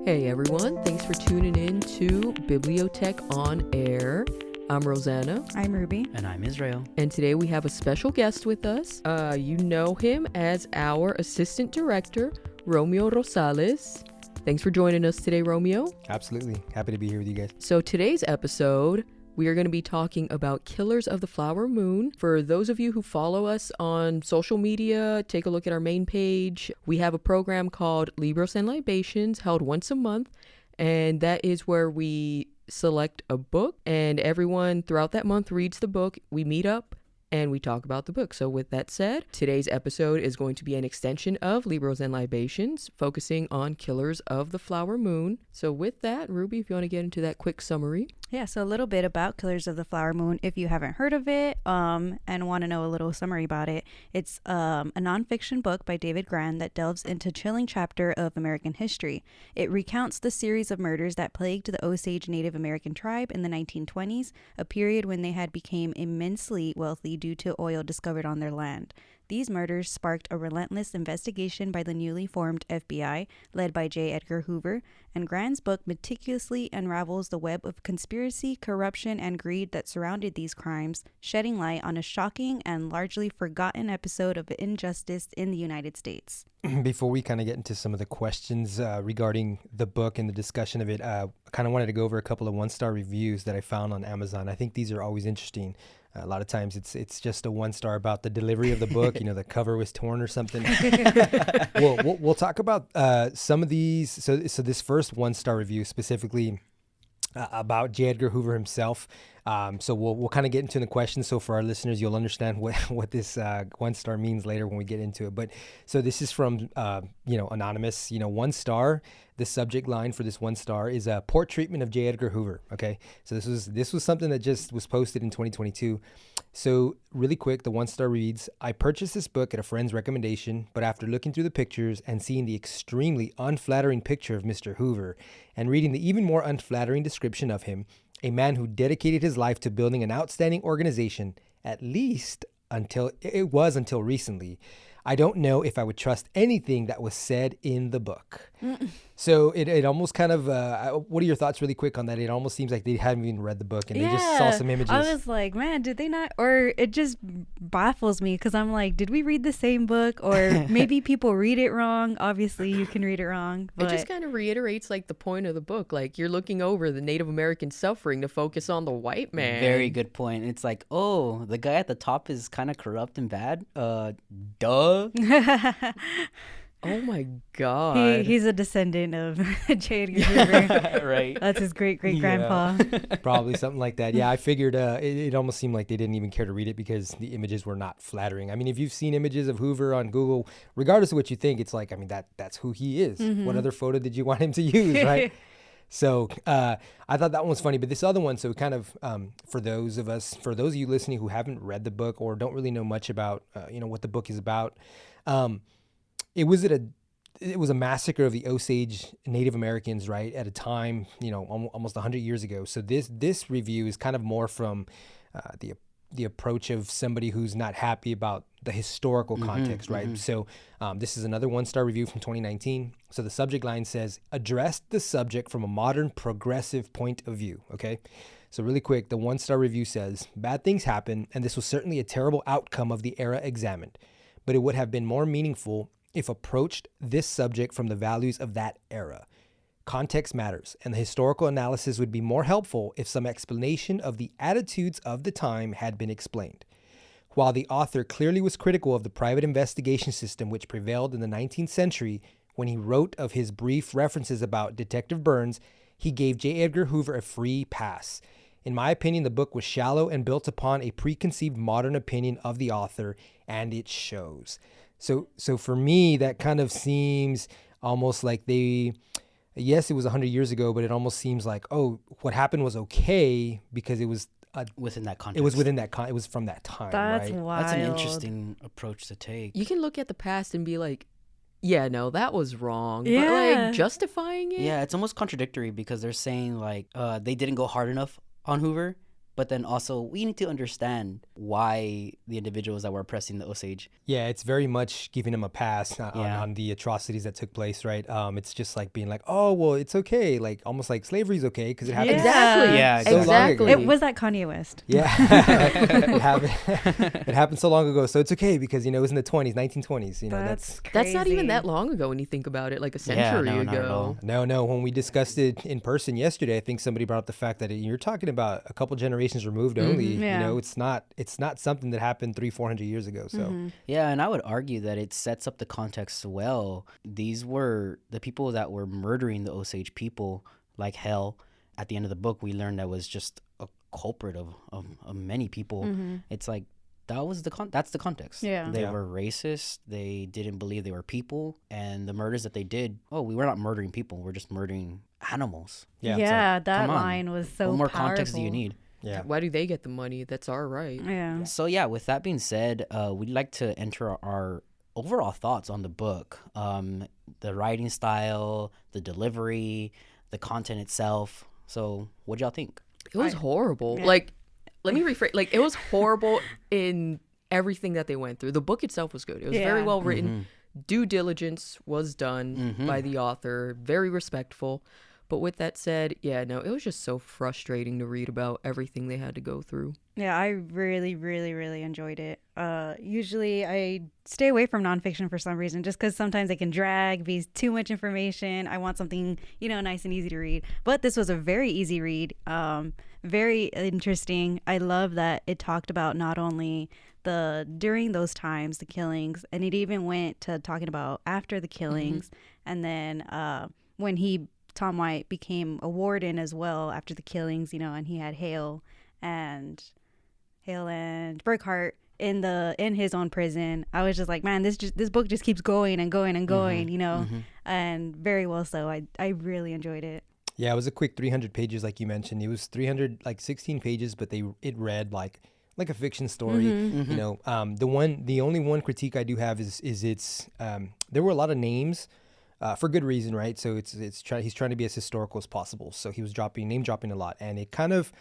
Hey everyone, thanks for tuning in to BiblioTech on Air. I'm Rosanna. I'm Ruby. And I'm Israel. And today we have a special guest with us. You know him as our assistant director, Romeo Rosales. Thanks for joining us today, Romeo. Absolutely. Happy to be here with you guys. So today's episode, we are going to be talking about Killers of the Flower Moon. For those of you who follow us on social media, take a look at our main page. We have a program called Libros Libations held once a month, and that is where we select a book, and everyone throughout that month reads the book. We meet up and we talk about the book. So with that said, today's episode is going to be an extension of Libros and Libations, focusing on Killers of the Flower Moon. So with that, Ruby, if you want to get into that quick summary. Yeah, so a little bit about Killers of the Flower Moon. If you haven't heard of it and want to know a little summary about it, it's a nonfiction book by David Grann that delves into a chilling chapter of American history. It recounts the series of murders that plagued the Osage Native American tribe in the 1920s, a period when they had become immensely wealthy due to oil discovered on their land. These murders sparked a relentless investigation by the newly formed FBI, led by J. Edgar Hoover, and Grann's book meticulously unravels the web of conspiracy, corruption, and greed that surrounded these crimes, shedding light on a shocking and largely forgotten episode of injustice in the United States. Before we kind of get into some of the questions regarding the book and the discussion of it, I kind of wanted to go over a couple of one-star reviews that I found on Amazon. I think these are always interesting. A lot of times it's just a one-star about the delivery of the book. You know, the cover was torn or something. We'll talk about some of these. So this first one-star review specifically about J. Edgar Hoover himself. So we'll kind of get into the questions. So for our listeners, you'll understand what this one star means later when we get into it. But so this is from anonymous. 1 star. The subject line for this 1 star is a poor treatment of J. Edgar Hoover. Okay, so this was something that just was posted in 2022. So really quick, the 1 star reads: I purchased this book at a friend's recommendation, but after looking through the pictures and seeing the extremely unflattering picture of Mr. Hoover and reading the even more unflattering description of him, a man who dedicated his life to building an outstanding organization, at least until recently, I don't know if I would trust anything that was said in the book. So it almost kind of, what are your thoughts really quick on that? It almost seems like they haven't even read the book and they just saw some images. I was like, man, did they not? Or it just baffles me because I'm like, did we read the same book? Or maybe people read it wrong. Obviously, you can read it wrong. But it just kind of reiterates like the point of the book. Like you're looking over the Native American suffering to focus on the white man. Very good point. It's like, oh, the guy at the top is kind of corrupt and bad. Duh. Oh my God. He's a descendant of J. Edgar Hoover. Right. That's his great-great-grandpa. Yeah. Probably something like that. Yeah, I figured it almost seemed like they didn't even care to read it because the images were not flattering. I mean, if you've seen images of Hoover on Google, regardless of what you think, it's like, I mean, that's who he is. Mm-hmm. What other photo did you want him to use, right? So I thought that one was funny, but this other one, so kind of for those of you listening who haven't read the book or don't really know much about, what the book is about, it was a massacre of the Osage Native Americans, right, at a time, almost 100 years ago. So this review is kind of more from the approach of somebody who's not happy about the historical context, right? Mm-hmm. So this is another 1-star review from 2019. So the subject line says, addressed the subject from a modern progressive point of view, okay? So really quick, the 1-star review says, bad things happen, and this was certainly a terrible outcome of the era examined, but it would have been more meaningful if approached this subject from the values of that era. Context matters, and the historical analysis would be more helpful if some explanation of the attitudes of the time had been explained. While the author clearly was critical of the private investigation system which prevailed in the 19th century, when he wrote of his brief references about Detective Burns, he gave J. Edgar Hoover a free pass. In my opinion, the book was shallow and built upon a preconceived modern opinion of the author, and it shows. So for me, that kind of seems almost like yes, it was 100 years ago, but it almost seems like, oh, what happened was okay because it was within that context. It was within that it was from that time. That's right? wild. That's an interesting approach to take. You can look at the past and be like, yeah, no, that was wrong. Yeah. But like justifying it. Yeah, it's almost contradictory because they're saying like they didn't go hard enough on Hoover, But then also, we need to understand why the individuals that were oppressing the Osage. Yeah, it's very much giving them a pass Yeah. on the atrocities that took place, right? It's just like being like, oh, well, it's okay. Like almost like slavery's okay because it happened Exactly. Yeah, so long exactly. ago. It was that Kanye West. Yeah, it happened so long ago. So it's okay because, it was in the 20s, 1920s. That's That's not even crazy. that long ago when you think about it, like a Yeah, century no, not at ago. all. No. When we discussed it in person yesterday, I think somebody brought up the fact that you're talking about a couple generations removed only. Yeah. It's not something that happened 300-400 years ago. So Yeah, and I would argue that it sets up the context well. These were the people that were murdering the Osage people like hell. At the end of the book, we learned that was just a culprit of many people. It's like that's the context. Yeah. They Yeah. were racist. They didn't believe they were people, and the murders that they did. Oh, we were not murdering people. We're just murdering animals. yeah, Yeah, it's that come on. line was so what more powerful. context do you need? yeah. Why do they get the money? That's our right. Yeah. So yeah, with that being said, we'd like to enter our overall thoughts on the book, the writing style, the delivery, the content itself. So what y'all think? It was horrible. Yeah. Like, let me rephrase. Like, it was horrible in everything that they went through. The book itself was good. It was very Yeah. well written. Due diligence was done by the author. Very respectful. But with that said, yeah, no, it was just so frustrating to read about everything they had to go through. Yeah, I really, really, really enjoyed it. Usually I stay away from nonfiction for some reason, just because sometimes it can drag, be too much information. I want something, nice and easy to read. But this was a very easy read, very interesting. I love that it talked about not only during those times, the killings, and it even went to talking about after the killings, and then when Tom White became a warden as well after the killings, and he had Hale and Burkhart in his own prison. I was just like, man, this book just keeps going and going and going, and very well so. I really enjoyed it. Yeah, it was a quick 300 pages, like you mentioned. It was 316 pages, but it read like a fiction story. The only one critique I do have is it's there were a lot of names. For good reason, right? So he's trying to be as historical as possible. So he was name dropping a lot, and it kind of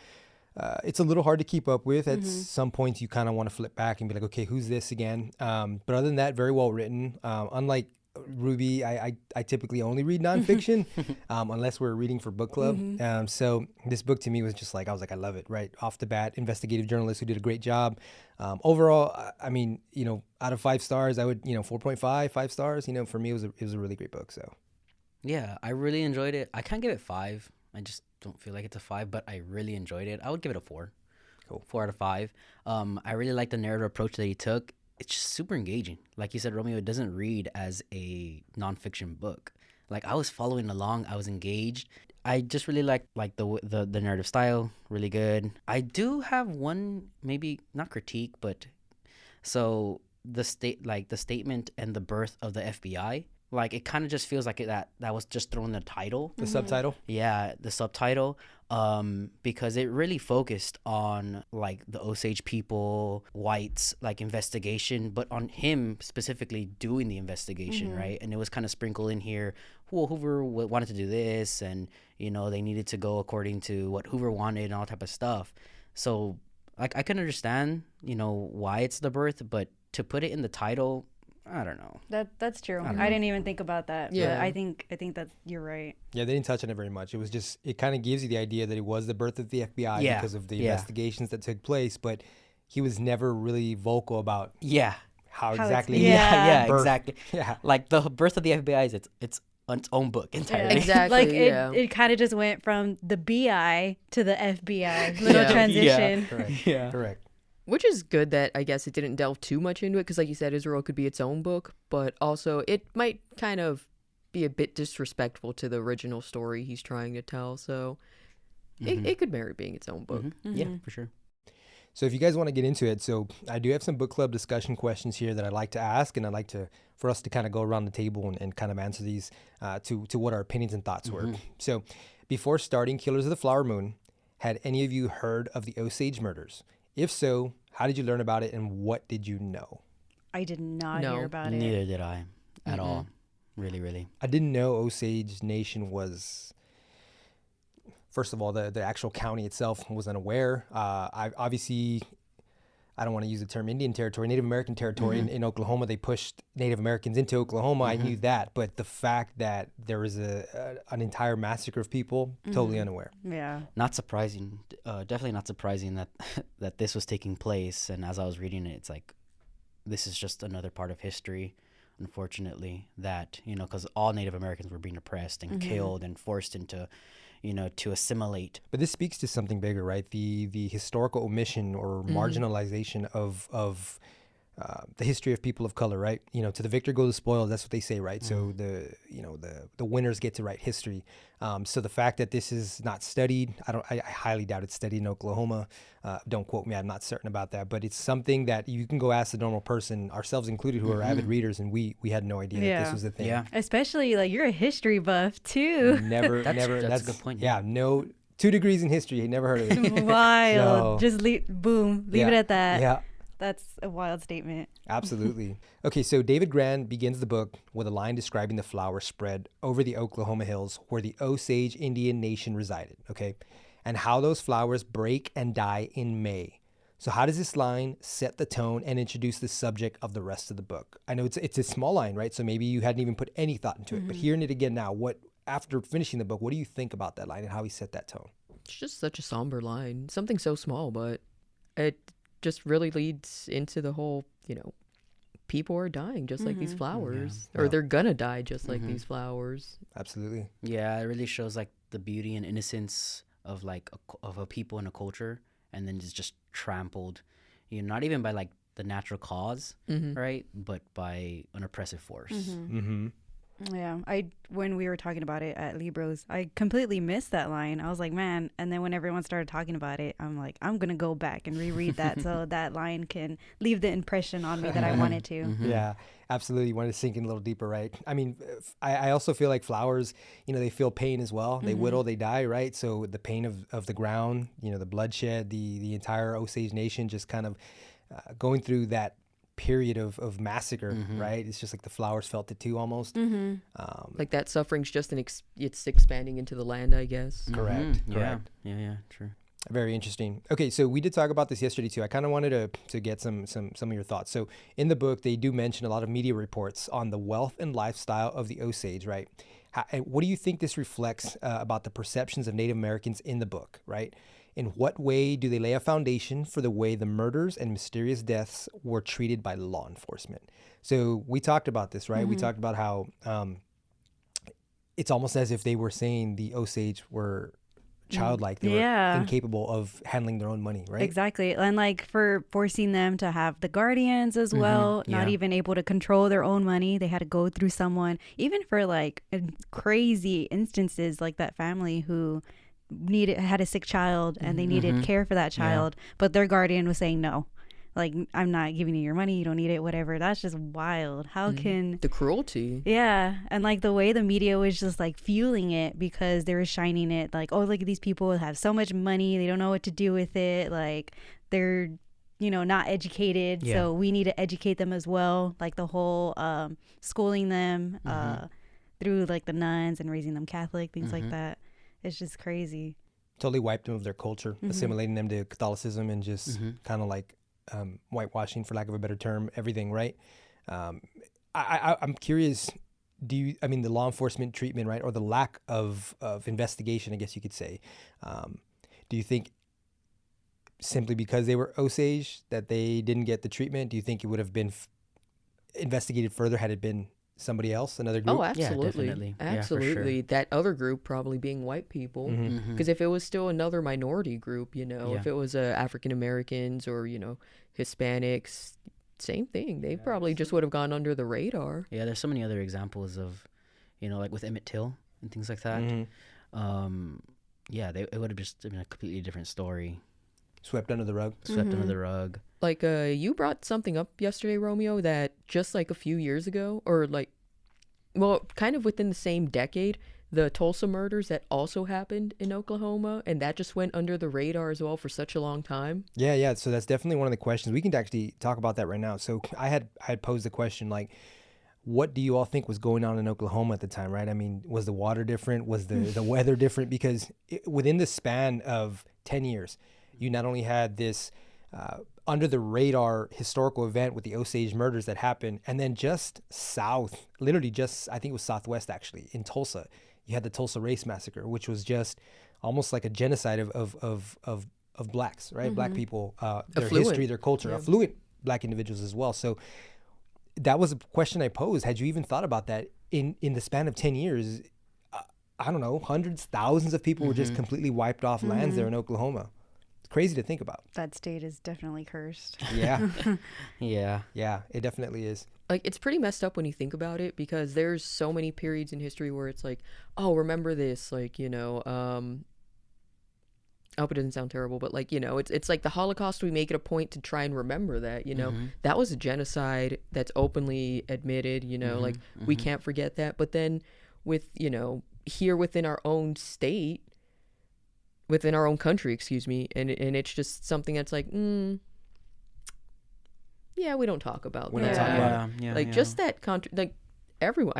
it's a little hard to keep up with. At some points, you kind of want to flip back and be like, okay, who's this again? But other than that, very well written. Unlike Ruby, I typically only read nonfiction unless we're reading for book club. So this book to me was just like, I was like, I love it right off the bat. Investigative journalist who did a great job. Overall, I mean, out of 5 stars, I would, 4.5, 5 stars. For me, it was a really great book. So Yeah, I really enjoyed it. I can't give it 5. I just don't feel like it's a 5, but I really enjoyed it. I would give it a 4. Cool. 4 out of 5. I really like the narrative approach that he took. It's just super engaging. Like you said, Romeo, it doesn't read as a nonfiction book. Like I was following along, I was engaged. I just really like the narrative style, really good. I do have one, maybe not critique, but so the statement and the birth of the FBI. Like it kind of just feels like that was just thrown in the title. the subtitle. Yeah, the subtitle, because it really focused on like the Osage people, whites, like investigation, but on him specifically doing the investigation, right? And it was kind of sprinkled in here. Well, Hoover wanted to do this, and they needed to go according to what Hoover wanted and all type of stuff. So like I can understand, why it's the birth, but to put it in the title, I don't know. That's true. I don't I know. didn't even think about that. Yeah. But I think that you're right. Yeah, they didn't touch on it very much. It was just, it kind of gives you the idea that it was the birth of the FBI Yeah, because of the yeah. investigations that took place, but he was never really vocal about Yeah. how it's- exactly. Yeah. Yeah, birth- exactly. Yeah. Like the birth of the FBI is its own book entirely. Exactly, Like yeah. it kind of just went from the BI to the FBI. Little Yeah. transition. Correct. Yeah. Correct. Which is good that I guess it didn't delve too much into it because, like you said, Israel could be its own book, but also it might kind of be a bit disrespectful to the original story he's trying to tell. So it could merit being its own book. Yeah, for sure. So if you guys want to get into it, so I do have some book club discussion questions here that I'd like to ask, and I'd like for us to kind of go around the table and kind of answer these to what our opinions and thoughts were. So before starting Killers of the Flower Moon, had any of you heard of the Osage murders? If so, how did you learn about it, and what did you know? I did not No. hear about it. Neither did I at all. Really, really. I didn't know Osage Nation was first of all, the actual county itself was unaware. I don't want to use the term Indian territory, Native American territory in Oklahoma. They pushed Native Americans into Oklahoma. I knew that, but the fact that there was an entire massacre of people, totally unaware. Yeah. Not surprising. Definitely not surprising that that this was taking place. And as I was reading it, it's like, this is just another part of history, unfortunately, that, because all Native Americans were being oppressed and killed and forced into, to assimilate. But this speaks to something bigger, right? The historical omission or marginalization of the history of people of color, right? To the victor go the spoils. That's what they say, right? So the winners get to write history. So the fact that this is not studied, I highly doubt it's studied in Oklahoma. Don't quote me, I'm not certain about that. But it's something that you can go ask the normal person, ourselves included, who are avid readers, and we had no idea that this was a thing. Yeah. Especially like you're a history buff too. Never. That's a good point. Yeah, no. 2 degrees in history. Never heard of it. Wild. So, Just leave it at that. Yeah. That's a wild statement. Absolutely. Okay, so David Grann begins the book with a line describing the flower spread over the Oklahoma hills where the Osage Indian nation resided, okay, and how those flowers break and die in May. So how does this line set the tone and introduce the subject of the rest of the book? I know it's a small line, right? So maybe you hadn't even put any thought into it, but hearing it again now, after finishing the book, what do you think about that line and how he set that tone? It's just such a somber line. Something so small, but it just really leads into the whole, people are dying just like these flowers. Or they're gonna die just like these flowers. Absolutely. Yeah, it really shows like the beauty and innocence of like of a people and a culture, and then it's just trampled, not even by like the natural cause, right, but by an oppressive force. Yeah, when we were talking about it at Libros, I completely missed that line. I was like, man. And then when everyone started talking about it, I'm like, I'm gonna go back and reread that so that line can leave the impression on me that I wanted to. Yeah, absolutely. You want to sink in a little deeper, right? I mean, I also feel like flowers, they feel pain as well. They whittle, they die, right? So the pain of the ground, the bloodshed, the entire Osage Nation just kind of going through that period of massacre, right? It's just like the flowers felt it too, almost. Like that suffering's just it's expanding into the land, I guess. Correct. Yeah, true. Very interesting. Okay, so we did talk about this yesterday too. I kind of wanted to get some of your thoughts. So in the book, they do mention a lot of media reports on the wealth and lifestyle of the Osage, right? What do you think this reflects about the perceptions of Native Americans in the book, right? In what way do they lay a foundation for the way the murders and mysterious deaths were treated by law enforcement? So we talked about this, right? We talked about how it's almost as if they were saying the Osage were childlike. They were incapable of handling their own money, right? Exactly. And like for forcing them to have the guardians as well, not even able to control their own money. They had to go through someone, even for like crazy instances like that family who had a sick child and they needed care for that child, but their guardian was saying no, like, I'm not giving you your money, you don't need it, whatever. That's just wild. How can the cruelty? Yeah. And like the way the media was just like fueling it because they were shining it like, oh, look at these people have so much money, they don't know what to do with it, like they're not educated, so we need to educate them as well, like the whole schooling them through like the nuns and raising them Catholic, things like that. It's just crazy. Totally wiped them of their culture, assimilating them to Catholicism and just kind of like whitewashing, for lack of a better term, everything, right? I'm curious, the law enforcement treatment, right, or the lack of investigation, I guess you could say, do you think simply because they were Osage that they didn't get the treatment? Do you think it would have been investigated further had it been somebody else, another group? Oh, absolutely. Yeah, definitely. Absolutely. Yeah, for sure. That other group probably being white people. Because if it was still another minority group, if it was African Americans or, Hispanics, same thing. They probably just would have gone under the radar. Yeah, there's so many other examples of, like with Emmett Till and things like that. It would have just been a completely different story. Swept under the rug. Under the rug. Like, you brought something up yesterday, Romeo, that just like a few years ago, or like, well, kind of within the same decade, the Tulsa murders that also happened in Oklahoma, and that just went under the radar as well for such a long time. Yeah. So that's definitely one of the questions. We can actually talk about that right now. So I had posed the question, like, what do you all think was going on in Oklahoma at the time, right? I mean, was the water different? Was the weather different? Because within the span of 10 years, you not only had this under the radar historical event with the Osage murders that happened, and then just south, literally just, I think it was southwest actually, in Tulsa, you had the Tulsa Race Massacre, which was just almost like a genocide of blacks, right? Black people, their Affluent. history, their culture, affluent black individuals as well. So that was a question I posed. Had you even thought about that in the span of 10 years? I don't know, hundreds, thousands of people were just completely wiped off lands there in Oklahoma. It's crazy to think about. That state is definitely cursed. Yeah. Yeah. It definitely is. Like, it's pretty messed up when you think about it, because there's so many periods in history where it's like, oh, remember this, like, you know, I hope it doesn't sound terrible, but like, you know, it's like the Holocaust, we make it a point to try and remember that, you know, that was a genocide that's openly admitted, you know, like we can't forget that. But then with, you know, here within our own state, within our own country, excuse me, and it's just something that's like, yeah, we don't talk about We that. don't talk about Yeah. Like, just that like everyone,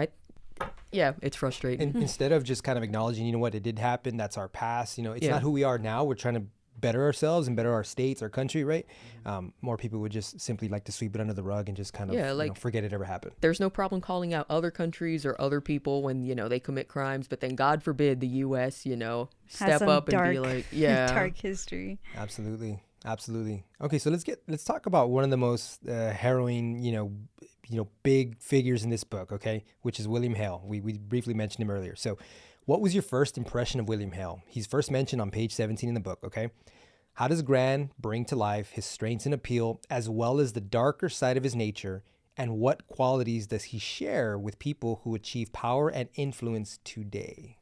it's frustrating. And instead of just kind of acknowledging, you know what, it did happen, that's our past, you know, it's not who we are now. We're trying to better ourselves and better our states, our country, right? More people would just simply like to sweep it under the rug and just kind of you know, forget it ever happened. There's no problem calling out other countries or other people when, you know, they commit crimes, but then God forbid the U.S., you know, step up and be like, dark history. Absolutely. Okay, so let's talk about one of the most harrowing, you know, big figures in this book, okay, which is William Hale. We briefly mentioned him earlier. So what was your first impression of William Hale? He's first mentioned on page 17 in the book, okay? How does Grann bring to life his strengths and appeal, as well as the darker side of his nature, and what qualities does he share with people who achieve power and influence today?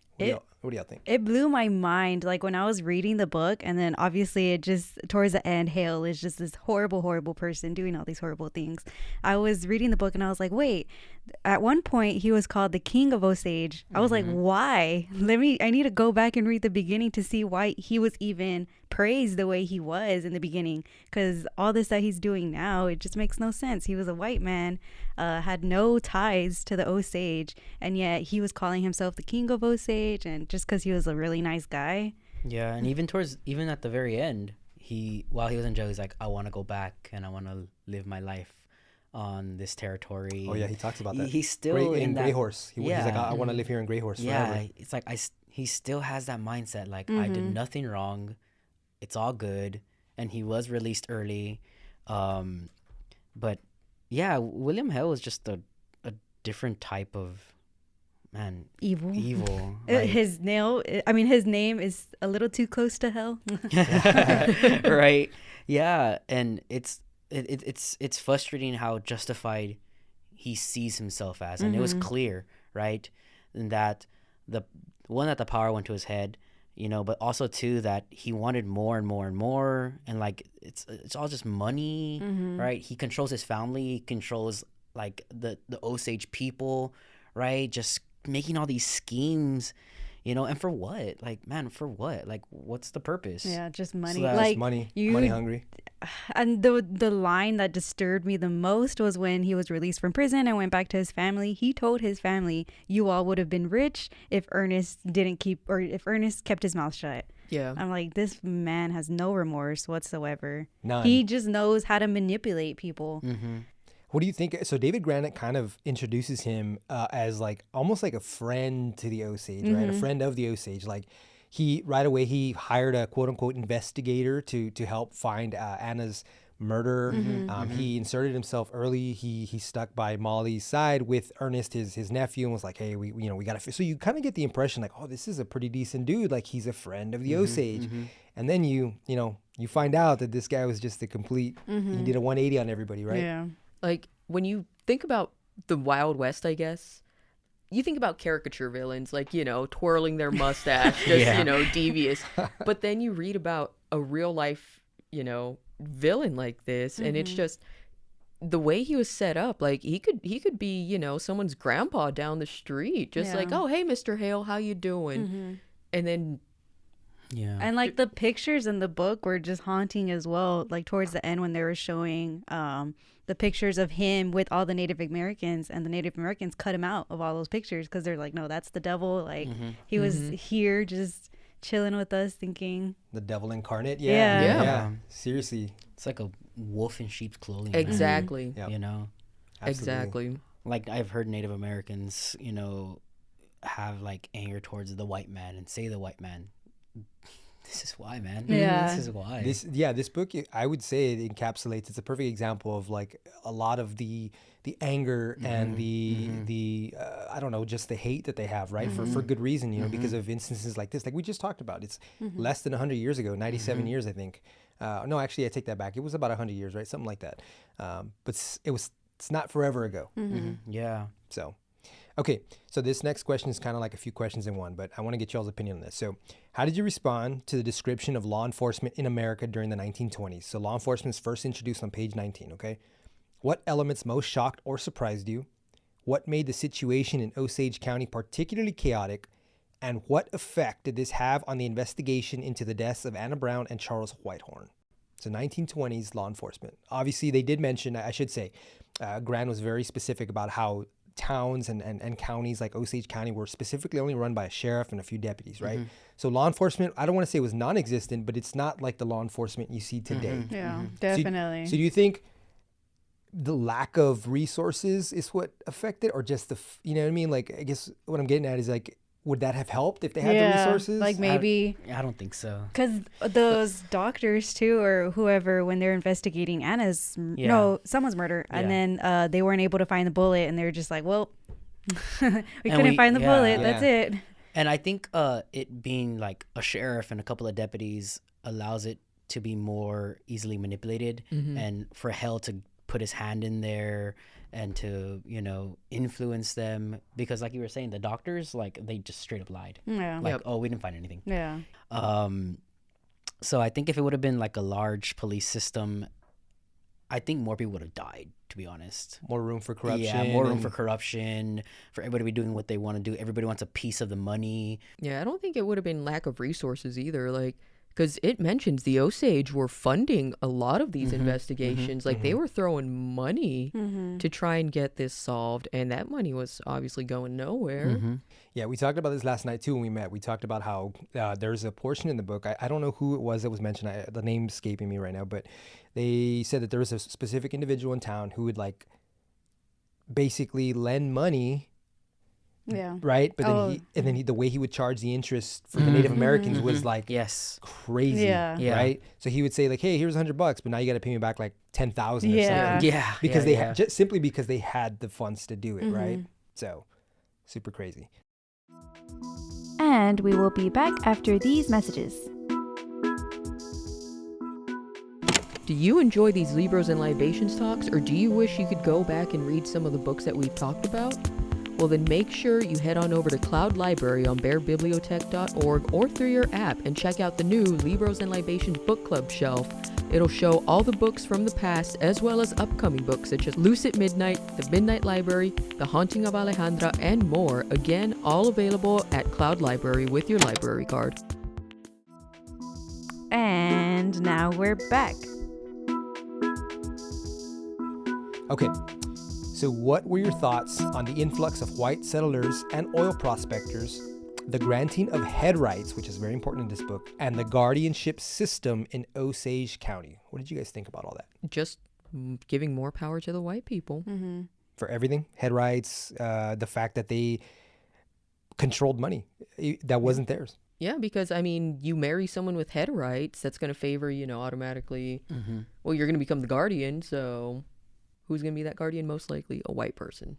What do y'all think? It blew my mind, like when I was reading the book, and then obviously it just, towards the end, Hale is just this horrible person doing all these horrible things. I was reading the book and I was like, wait, at one point he was called the King of Osage. I was like, why? I need to go back and read the beginning to see why he was even praised the way he was in the beginning, because all this that he's doing now, it just makes no sense. He was a white man, had no ties to the Osage, and yet he was calling himself the King of Osage, and just because he was a really nice guy. Yeah, and even at the very end, while he was in jail, he's like, I want to go back and I want to live my life on this territory. Oh yeah, he talks about that. He's still in Grey Horse. He's like, I want to live here in Grey Horse forever. Yeah, it's like he still has that mindset, like I did nothing wrong, it's all good, and he was released early. But yeah, William Hale was just a different type of man. Evil. Like, his name is a little too close to hell. Right. Yeah, and it's frustrating how justified he sees himself as, and it was clear, right, and that the power went to his head, you know, but also too that he wanted more and more and more, and like it's all just money, right? He controls his family, he controls like the Osage people, right? Just making all these schemes, you know, and for what? Like, man, for what? Like, what's the purpose? Yeah, just money. So like money hungry. And the line that disturbed me the most was when he was released from prison and went back to his family. He told his family, "You all would have been rich if Ernest kept his mouth shut." Yeah. I'm like, this man has no remorse whatsoever. None. He just knows how to manipulate people. What do you think? So David Grann kind of introduces him as like almost like a friend to the Osage, right? A friend of the Osage. Like right away he hired a quote unquote investigator to help find Anna's murder. He inserted himself early. He stuck by Molly's side with Ernest, his nephew, and was like, hey, we got to. So you kind of get the impression like, oh, this is a pretty decent dude. Like he's a friend of the Osage. And then you find out that this guy was just a complete. He did a 180 on everybody, right? Yeah. Like, when you think about the Wild West, I guess, you think about caricature villains, like, you know, twirling their mustache, just, you know, devious. But then you read about a real life, you know, villain like this, and it's just the way he was set up. Like, he could be, you know, someone's grandpa down the street, just like, oh, hey, Mr. Hale, how you doing? And then Yeah. And like the pictures in the book were just haunting as well. Like towards the end when they were showing the pictures of him with all the Native Americans, and the Native Americans cut him out of all those pictures because they're like, no, that's the devil. Like he was here just chilling with us, thinking The devil incarnate. Yeah. Yeah. Seriously. It's like a wolf in sheep's clothing. man, Exactly. Yep. You know, Absolutely. Exactly. like I've heard Native Americans, you know, have like anger towards the white man and say the white man. This is why, man. Yeah. This is why. This book, I would say it encapsulates. It's a perfect example of like a lot of the anger and the I don't know, just the hate that they have, right? For good reason, you know, because of instances like this, like we just talked about. It's less than 100 years ago, 97 years, I think. No, actually, I take that back. It was about 100 years, right? Something like that. But it's not forever ago. Yeah. So, okay. So this next question is kind of like a few questions in one, but I want to get y'all's opinion on this. So, how did you respond to the description of law enforcement in America during the 1920s? So law enforcement is first introduced on page 19, okay? What elements most shocked or surprised you? What made the situation in Osage County particularly chaotic? And what effect did this have on the investigation into the deaths of Anna Brown and Charles Whitehorn? So 1920s law enforcement. Obviously, they did mention, I should say, Grann was very specific about how towns and counties like Osage County were specifically only run by a sheriff and a few deputies, right? So law enforcement, I don't want to say it was non-existent, but it's not like the law enforcement you see today. yeah, So you- definitely. So do you think the lack of resources is what affected, or just you know what I mean? Like, I guess what I'm getting at is like, would that have helped if they had the resources? Like maybe I don't think so. because those doctors too, or whoever, when they're investigating Anna's someone's murder, and then they weren't able to find the bullet, and they were just like, well, we couldn't find the bullet. That's it. And I think it being like a sheriff and a couple of deputies allows it to be more easily manipulated, and for Hell to put his hand in there and to, you know, influence them, because like you were saying, the doctors, like, they just straight up lied. Yeah. Like, oh, we didn't find anything. Yeah. So I think if it would have been like a large police system, I think more people would have died, to be honest. More room for corruption. Yeah, more room for corruption, for everybody to be doing what they want to do. Everybody wants a piece of the money. Yeah, I don't think it would have been lack of resources either. Like, because it mentions the Osage were funding a lot of these investigations. Like, they were throwing money to try and get this solved, and that money was obviously going nowhere. Yeah, we talked about this last night too when we met. We talked about how there's a portion in the book. I don't know who it was that was mentioned. The name's escaping me right now, but they said that there was a specific individual in town who would like basically lend money. Yeah. Right, but then the way he would charge the interest for the Native Americans was like Yes. crazy. Yeah. Yeah. Right. So he would say like, "Hey, here's $100, but now you got to pay me back like 10,000 or Yeah. something." Yeah. Because yeah, they yeah. had simply because they had the funds to do it. Right. So super crazy. And we will be back after these messages. Do you enjoy these Libros and Libations talks, or do you wish you could go back and read some of the books that we've talked about? Well, then make sure you head on over to Cloud Library on BiblioTech.org or through your app and check out the new Libros and Libations book club shelf. It'll show all the books from the past as well as upcoming books such as Loose at Midnight, The Midnight Library, The Haunting of Alejandra, and more. Again, all available at Cloud Library with your library card. And now we're back. Okay. So what were your thoughts on the influx of white settlers and oil prospectors, the granting of head rights, which is very important in this book, and the guardianship system in Osage County? What did you guys think about all that? Just giving more power to the white people. For everything, head rights, the fact that they controlled money that wasn't theirs. Yeah, because, I mean, you marry someone with head rights, that's going to favor, you know, automatically. Well, you're going to become the guardian, so who's going to be that guardian? Most likely a white person.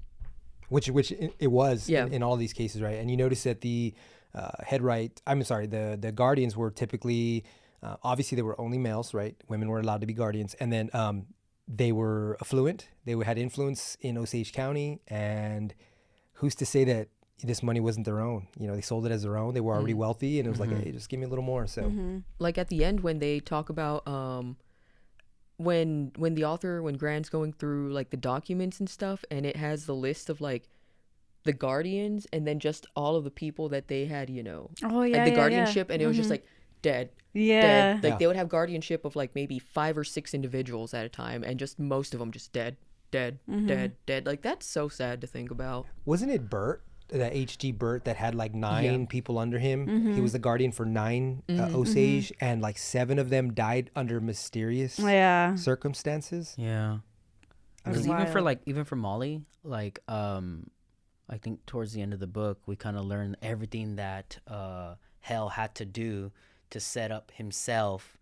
Which it was Yeah. in all these cases, right? And you notice that the the guardians were typically, obviously they were only males, right? Women were allowed to be guardians. And then they were affluent. They had influence in Osage County. And who's to say that this money wasn't their own? You know, they sold it as their own. They were already wealthy. And it was like, hey, just give me a little more. So Like at the end when they talk about when Grann's going through like the documents and stuff, and it has the list of like the guardians and then just all of the people that they had, you know, Oh yeah. like the yeah, guardianship, yeah. and it was just like dead. Yeah. Dead. Like Yeah. they would have guardianship of like maybe 5 or 6 individuals at a time, and just most of them just dead. Dead. Like that's so sad to think about. Wasn't it Bert, that H.G. Bert, that had like 9 people under him? He was the guardian for 9 Osage, and like 7 of them died under mysterious Yeah. circumstances. Yeah. That's Because even for wild. Molly, like I think towards the end of the book we kind of learn everything that Hell had to do to set up himself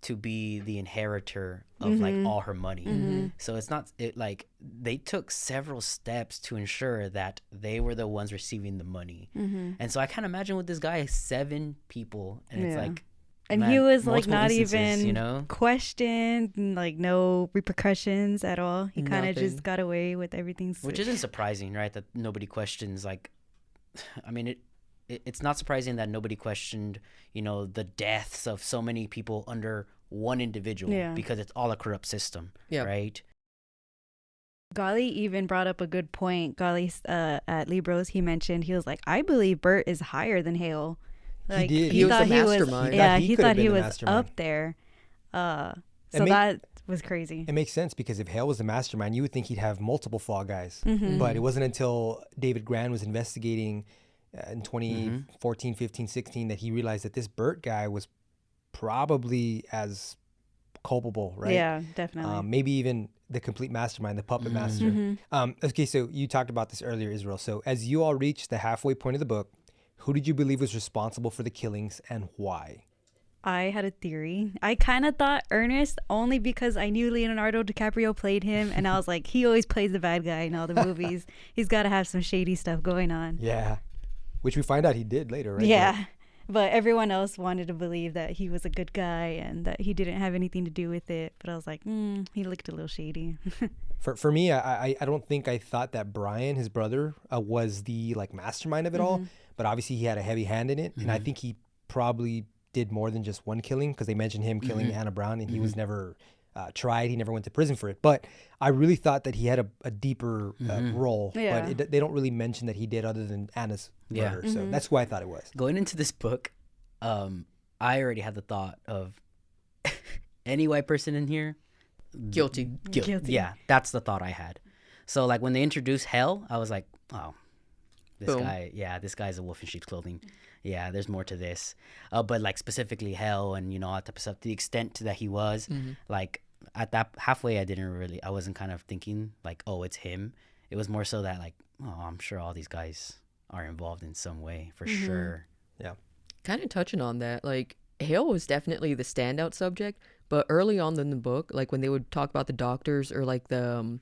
to be the inheritor of like all her money. So it's not like they took several steps to ensure that they were the ones receiving the money. And so I can't imagine with this guy 7 people, and it's Yeah. like, And man, he was like multiple not instances, even you know? questioned, and, like no repercussions at all. He kind of Nothing. just got away with everything. Which isn't surprising, right? That nobody questions, like, I mean, it's not surprising that nobody questioned, the deaths of so many people under one individual, Yeah. because it's all a corrupt system, Yep. right? Gali even brought up a good point. Gali at Libros, he mentioned, he was like, I believe Bert is higher than Hale. Like, did. He was thought the he was, mastermind. yeah, He he could have thought been he the was mastermind. up there. So It that was crazy. It makes sense, because if Hale was the mastermind, you would think he'd have multiple fall guys. Mm-hmm. But it wasn't until David Grann was investigating in 2014, 15, 16 that he realized that this Bert guy was probably as culpable, right? Yeah, definitely. Maybe even the complete mastermind, the puppet master. Mm-hmm. Okay, so you talked about this earlier, Israel. So as you all reached the halfway point of the book, who did you believe was responsible for the killings, and why? I had a theory. I kind of thought Ernest, only because I knew Leonardo DiCaprio played him, and I was like, he always plays the bad guy in all the movies. He's got to have some shady stuff going on. Yeah. Which we find out he did later, right? Yeah. But everyone else wanted to believe that he was a good guy and that he didn't have anything to do with it. But I was like, he looked a little shady. For me, I don't think I thought that Brian, his brother, was the like mastermind of it all. But obviously he had a heavy hand in it. And I think he probably did more than just one killing, because they mentioned him killing Anna Brown, and he was never tried. He never went to prison for it. But I really thought that he had a deeper role. Yeah. But they don't really mention that he did, other than Anna's murder. So that's who I thought it was. Going into this book, I already had the thought of any white person in here, Guilty. Guilty. Yeah, that's the thought I had. So like when they introduced Hell, I was like, oh, this Boom. this guy's a wolf in sheep's clothing. Yeah, there's more to this. But like specifically Hell and all that type of stuff, to the extent that he was, like at that halfway, I wasn't kind of thinking like, oh, it's him. It was more so that like, oh, I'm sure all these guys are involved in some way for sure. Yeah. Kind of touching on that, like Hale was definitely the standout subject, but early on in the book, like when they would talk about the doctors or like the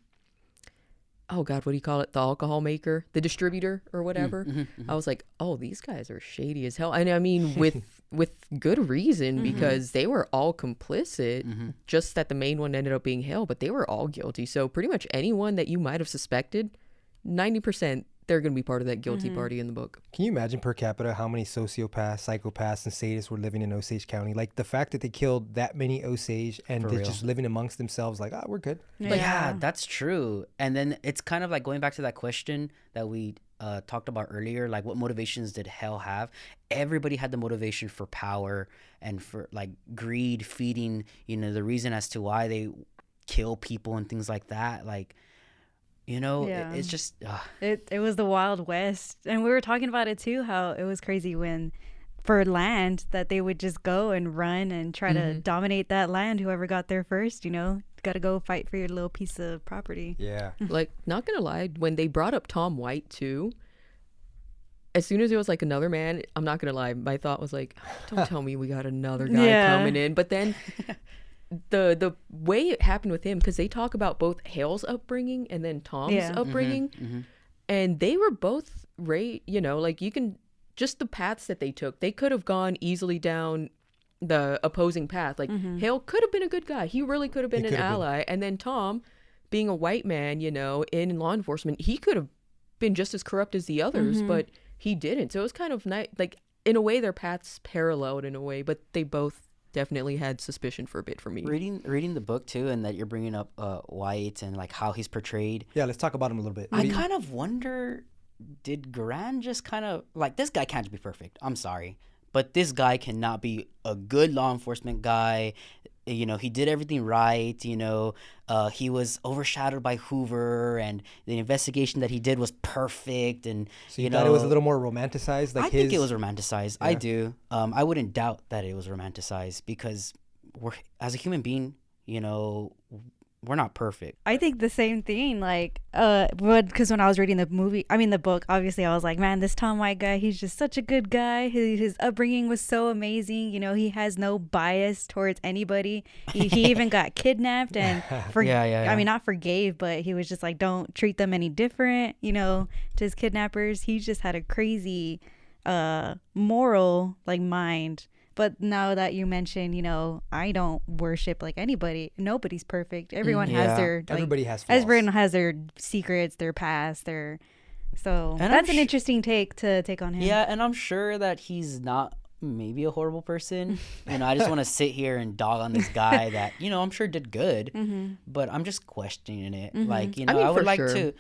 oh god, what do you call it, the alcohol maker, the distributor or whatever, I was like, oh, these guys are shady as hell. And I mean with good reason, because they were all complicit, just that the main one ended up being Hale, but they were all guilty. So pretty much anyone that you might have suspected, 90% they're going to be part of that guilty party in the book. Can you imagine per capita how many sociopaths, psychopaths, and sadists were living in Osage County? Like the fact that they killed that many Osage and For they're real. just living amongst themselves, like, oh, we're good. Yeah, that's true. And then it's kind of like going back to that question that we talked about earlier, like what motivations did Hell have? Everybody had the motivation for power and for like greed, feeding, the reason as to why they kill people and things like that. Like, Yeah. it's just It was the Wild West. And we were talking about it too, how it was crazy when for land that they would just go and run and try to dominate that land. Whoever got there first, got to go fight for your little piece of property. Yeah. Like, not gonna lie, when they brought up Tom White too, as soon as it was like another man, I'm not gonna lie, my thought was like, don't tell me we got another guy Yeah. coming in. But then the way it happened with him, because they talk about both Hale's upbringing and then Tom's Yeah. upbringing, and they were both like you can just the paths that they took, they could have gone easily down the opposing path. Like Hale could have been a good guy, he really could have been an ally, and then Tom, being a white man, in law enforcement, he could have been just as corrupt as the others, but he didn't. So it was kind of nice, like in a way their paths paralleled in a way, but they both definitely had suspicion for a bit for me. reading the book too, and that you're bringing up White and like how he's portrayed. Yeah, let's talk about him a little bit. I kind of wonder, did Grann just kind of like, this guy can't be perfect, I'm sorry, But this guy cannot be a good law enforcement guy. You know, he did everything right. You know, he was overshadowed by Hoover, and the investigation that he did was perfect. And So you thought it was a little more romanticized, like I think it was romanticized. I do. I wouldn't doubt that it was romanticized because as a human being, you know, we're not perfect. I think the same thing. Like, because when I was reading the book, obviously I was like, man, this Tom White guy, he's just such a good guy. His upbringing was so amazing. You know, he has no bias towards anybody. He even got kidnapped and I mean, not forgave, but he was just like, don't treat them any different. You know, to his kidnappers, he just had a crazy, moral like mind. But now that you mention, you know, I don't worship like anybody. Nobody's perfect. Everyone has their everybody has flaws. everyone has their secrets, their past, so And that's an interesting take on him. Yeah, and I'm sure that he's not maybe a horrible person. You know, I just want to sit here and dog on this guy that, you know, I'm sure did good, but I'm just questioning it. Like, you know, I mean, I would for like sure. to,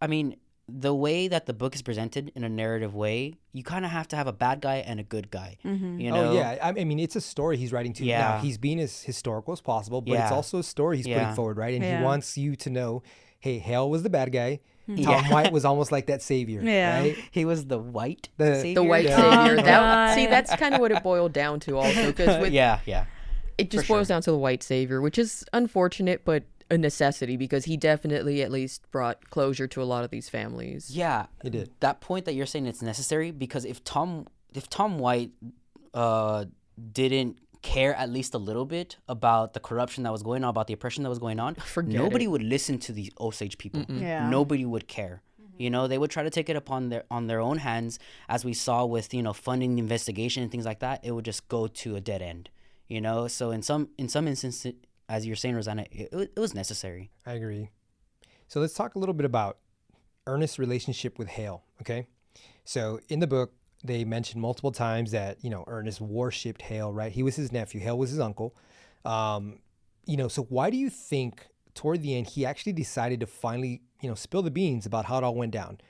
I mean, the way that the book is presented in a narrative way, you kind of have to have a bad guy and a good guy. You know? Oh yeah, I mean it's a story he's writing to. Yeah. Now he's being as historical as possible, but it's Yeah. also a story he's putting forward, right? And Yeah. he wants you to know, hey, Hale was the bad guy. Tom Yeah. White was almost like that savior, Yeah. right? He was the white The savior. The white Yeah. savior. God. See, that's kind of what it boiled down to also, because with yeah. it just for boils down to the white savior, which is unfortunate, but a necessity because he definitely at least brought closure to a lot of these families. Yeah, He did. That point that you're saying it's necessary, because if Tom White didn't care at least a little bit about the corruption that was going on, about the oppression that was going on, nobody would listen to the Osage people. Yeah. Nobody would care. You know, they would try to take it upon their own hands, as we saw with, you know, funding the investigation and things like that. It would just go to a dead end. You know, so in some instances, as you're saying, Rosanna, it was necessary. I agree. So let's talk a little bit about Ernest's relationship with Hale, okay? So in the book, they mention multiple times that, you know, Ernest worshipped Hale, right? He was his nephew. Hale was his uncle. You know, so why do you think toward the end he actually decided to finally, you know, spill the beans about how it all went down?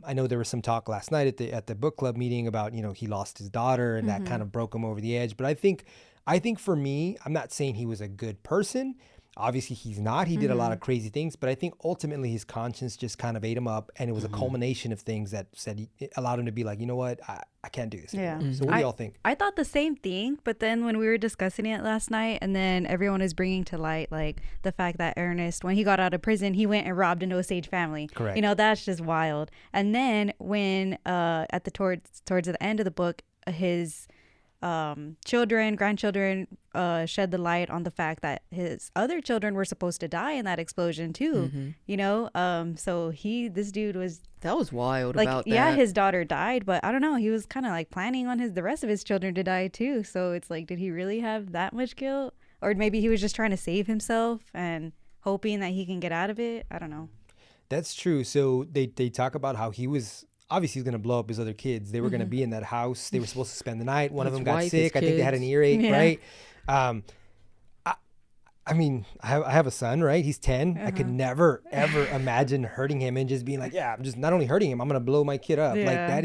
I know there was some talk last night at the book club meeting about, you know, he lost his daughter and that kind of broke him over the edge. But I think for me, I'm not saying he was a good person. Obviously, he's not. He did a lot of crazy things, but I think ultimately his conscience just kind of ate him up, and it was a culmination of things that it allowed him to be like, you know what, I can't do this Yeah. anymore. So what do y'all think? I thought the same thing, but then when we were discussing it last night, and then everyone is bringing to light like the fact that Ernest, when he got out of prison, he went and robbed an Osage family. Correct. You know, that's just wild. And then when towards the end of the book, his grandchildren shed the light on the fact that his other children were supposed to die in that explosion too. You know, so this dude was That was wild like, about yeah, that. his daughter died, but I don't know, he was kind of like planning on the rest of his children to die too. So it's like, did he really have that much guilt, or maybe he was just trying to save himself and hoping that he can get out of it? I don't know. That's true. So they talk about how he was obviously going to blow up his other kids. They were going to be in that house. They were supposed to spend the night. One of His them got wife, his sick. I think they had an kids. earache, Yeah. right? I mean, I have a son, right? He's 10. I could never, ever imagine hurting him and just being like, yeah, I'm just not only hurting him, I'm going to blow my kid up. Like Yeah.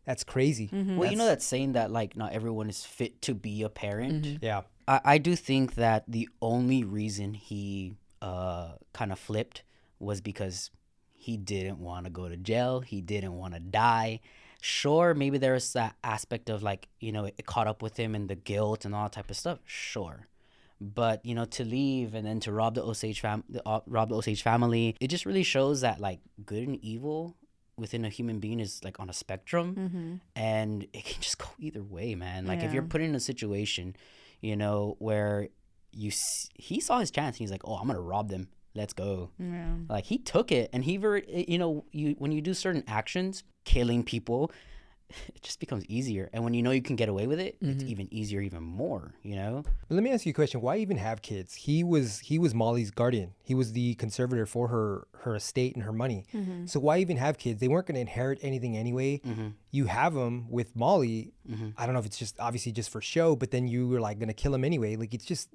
that's crazy. Well, you know that saying that like not everyone is fit to be a parent. Yeah. I do think that the only reason he kind of flipped was because he didn't want to go to jail. He didn't want to die. Sure, maybe there was that aspect of like, you know, it caught up with him and the guilt and all that type of stuff. Sure. But, you know, to leave and then to rob the Osage family, it just really shows that like good and evil within a human being is like on a spectrum, and it can just go either way, man. Like if you're put in a situation, you know, where he saw his chance and he's like, oh, I'm going to rob them. Let's go. Yeah. Like he took it, and you know, when you do certain actions, killing people, it just becomes easier. And when you know you can get away with it, it's even easier, even more, you know? But let me ask you a question. Why even have kids? He was Molly's guardian. He was the conservator for her estate and her money. So why even have kids? They weren't going to inherit anything anyway. You have them with Molly. I don't know if it's just obviously just for show, but then you were like going to kill him anyway. Like it's just,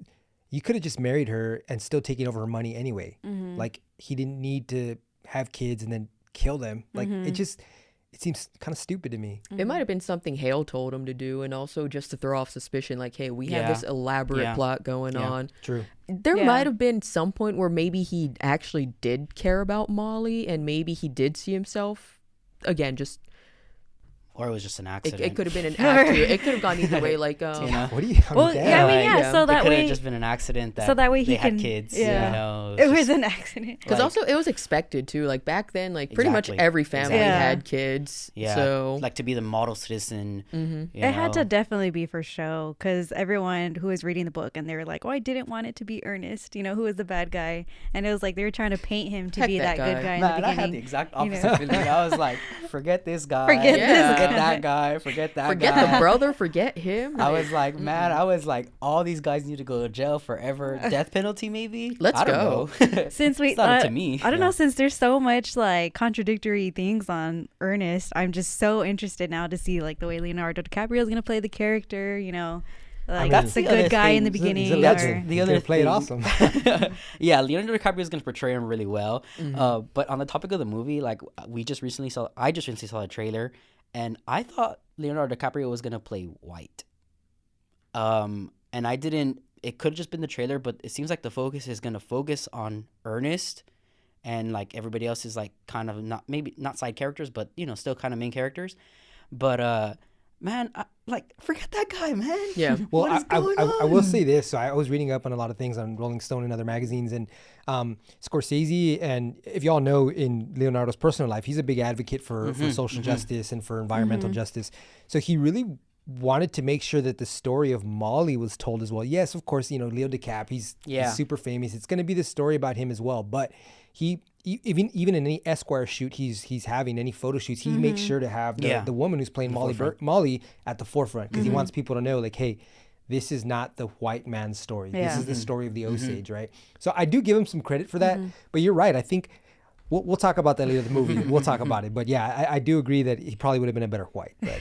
you could have just married her and still taken over her money anyway. Like he didn't need to have kids and then kill them. Like it seems kind of stupid to me. It might have been something Hale told him to do, and also just to throw off suspicion, like, hey, we have Yeah. this elaborate Yeah. plot going Yeah. on. True. There Yeah. might have been some point where maybe he actually did care about Molly, and maybe he did see himself, again, just, Or it was just an accident. it could have been an act. It could have gone either way, like, You know? What do you? Well, yeah, I mean, yeah. Yeah. So It that could way, have just been an accident that, so that way he they had can- kids. yeah. You know, it was just- an accident. because like- also it was expected too. Like back then, like pretty much Exactly. every family Exactly. had kids. Yeah. So Like to be the model citizen. You It had to know? definitely be for show because everyone who was reading the book and they were like, "Oh, I didn't want it to be Ernest, you know, who was the bad guy," and it was like they were trying to paint him to Heck be that that good guy. guy in the Man, I beginning. had the exact you know. opposite feeling. I was like, forget this guy. Forget this guy. Forget that guy. Forget that forget guy. the brother, forget him. I was like, man, I was like, all these guys need to go to jail forever. Death penalty, maybe? Let's I don't go. know. Since we, It's not up to me. I don't Yeah. know. Since there's so much like contradictory things on Ernest, I'm just so interested now to see like the way Leonardo DiCaprio is gonna play the character. You know, like mean, that's the the other good guy in the thing. beginning. He's a or- legend. The He other could play it thing- awesome. Yeah, Leonardo DiCaprio is going to portray him really well. But on the topic of the movie, like I just recently saw the trailer, and I thought Leonardo DiCaprio was going to play White. And I didn't. It could have just been the trailer, but it seems like the focus is going to focus on Ernest, and like everybody else is like kind of not side characters, but you know still kind of main characters. But man, forget that guy, man. Yeah. Well, What is going I will on? say this. So I was reading up on a lot of things on Rolling Stone and other magazines, and Scorsese, and if y'all know, in Leonardo's personal life, he's a big advocate for social justice and for environmental justice. So he really wanted to make sure that the story of Molly was told as well. Yes, of course, you know, Leo DiCap, he's super famous. It's going to be the story about him as well. But even in any Esquire shoot he's having, any photo shoots, he makes sure to have the woman who's playing Molly at the forefront, because he wants people to know, like, hey, this is not the white man's story. Yeah. This is the story of the Osage, right? So I do give him some credit for that. But you're right. I think we'll talk about that later in the movie. We'll talk about it. But yeah, I do agree that he probably would have been a better white. But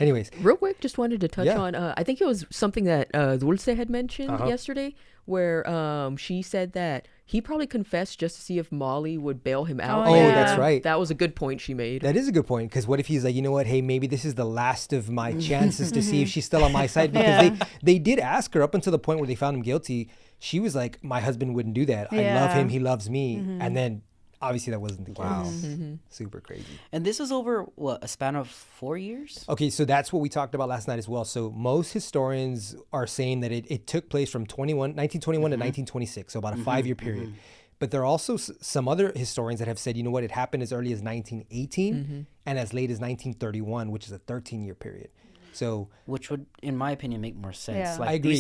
anyways. Real quick, just wanted to touch Yeah. on, I think it was something that Dulce had mentioned yesterday, where she said that he probably confessed just to see if Molly would bail him out. Oh, Oh, yeah. that's right. That was a good point she made. That is a good point, because what if he's like, you know what, hey, maybe this is the last of my chances to see if she's still on my side, because they did ask her up until the point where they found him guilty. She was like, my husband wouldn't do that. I love him. He loves me. And then obviously that wasn't the case. Super crazy. And this was over what, a span of 4 years? Okay, so that's what we talked about last night as well. So most historians are saying that it took place from 1921 to 1926, so about a 5-year period. But there are also some other historians that have said, you know what, it happened as early as 1918 and as late as 1931, which is a 13-year period. So Which would, in my opinion, make more sense. Yeah. Like I agree.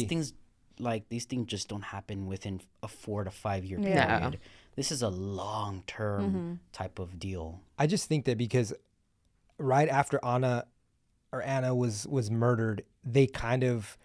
these things just don't happen within a 4 to 5 year Yeah. period. This is a long term type of deal. I just think that because right after Anna was murdered, they kind of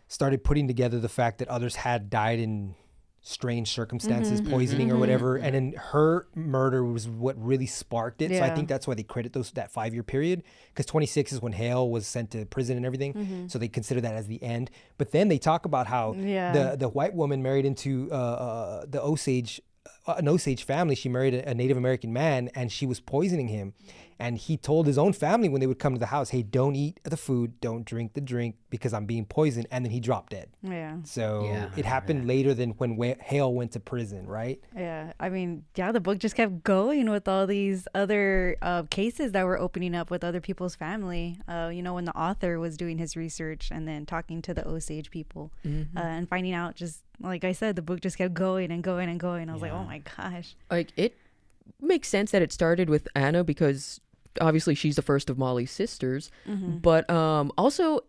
started putting together the fact that others had died in strange circumstances, poisoning or whatever, and then her murder was what really sparked it. So I Yeah. think that's why they credit that 5-year period, because 26 is when Hale was sent to prison and everything. So they consider that as the end. But then they talk about how the white woman married into the Osage, an Osage family. She married a Native American man, and she was poisoning him. And he told his own family when they would come to the house, hey, don't eat the food, don't drink the drink, because I'm being poisoned. And then he dropped dead. Yeah. So Yeah. it happened later than when Hale went to prison, right? Yeah, I mean, the book just kept going with all these other cases that were opening up with other people's family. You know, when the author was doing his research and then talking to the Osage people and finding out, just like I said, the book just kept going and going and going. I was like, oh my gosh. Like, it makes sense that it started with Anna, because obviously she's the first of Molly's sisters. But also,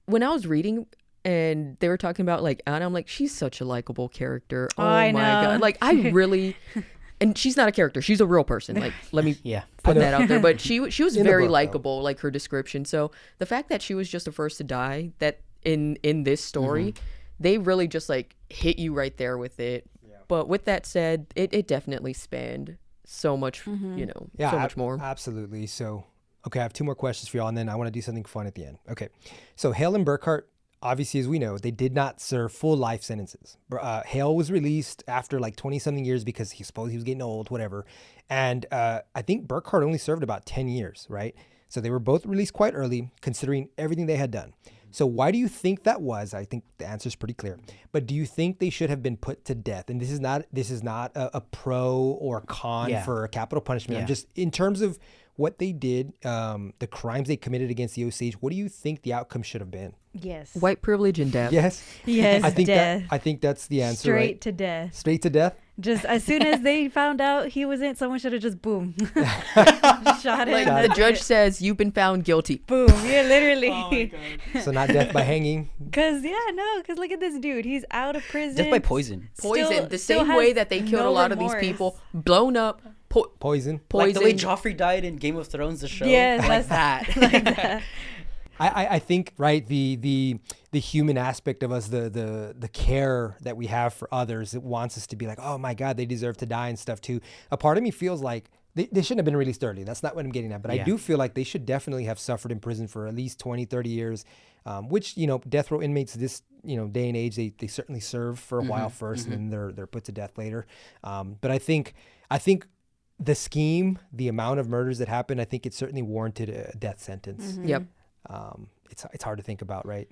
when I was reading and they were talking about like Anna, I'm like, she's such a likable character. Oh I my know. god. Like, I really and she's not a character, she's a real person. Like, let me put that out there. But she was In the very book, though. likable, like her description. So the fact that she was just the first to die, that in this story, they really just like hit you right there with it. But with that said, it definitely spanned so much, you know, so much more. Absolutely. So, okay, I have 2 more questions for y'all, and then I want to do something fun at the end. Okay. So Hale and Burkhart, obviously, as we know, they did not serve full life sentences. Hale was released after like 20-something years because he supposed he was getting old, whatever. And I think Burkhart only served about 10 years, right? So they were both released quite early, considering everything they had done. So why do you think that was? I think the answer is pretty clear. But do you think they should have been put to death? And this is not a pro or con for capital punishment. I'm just in terms of what they did, the crimes they committed against the Osage. What do you think the outcome should have been? Yes. White privilege and death. Yes. Yes. I think death. I think that's the answer. Straight right? to death. Straight to death. Just as soon as they found out he was in, someone should have just boom, shot him. Like the judge says, you've been found guilty. Boom. Yeah, literally. Oh my God. So not death by hanging. Cause look at this dude. He's out of prison. Death by poison. Poison. The still same has way that they killed no a lot of remorse. these people. Blown up. Poison. Like the way Poison. Joffrey died in Game of Thrones, the show. Yes, like that. like that. I think, right, the human aspect of us, the care that we have for others, it wants us to be like, oh my God, they deserve to die and stuff too. A part of me feels like they shouldn't have been released early. That's not what I'm getting at. But I do feel like they should definitely have suffered in prison for at least 20, 30 years, which, death row inmates this, day and age, they certainly serve for a while first and then they're put to death later. But I think the scheme, the amount of murders that happened, I think it certainly warranted a death sentence. Yep. It's hard to think about, right?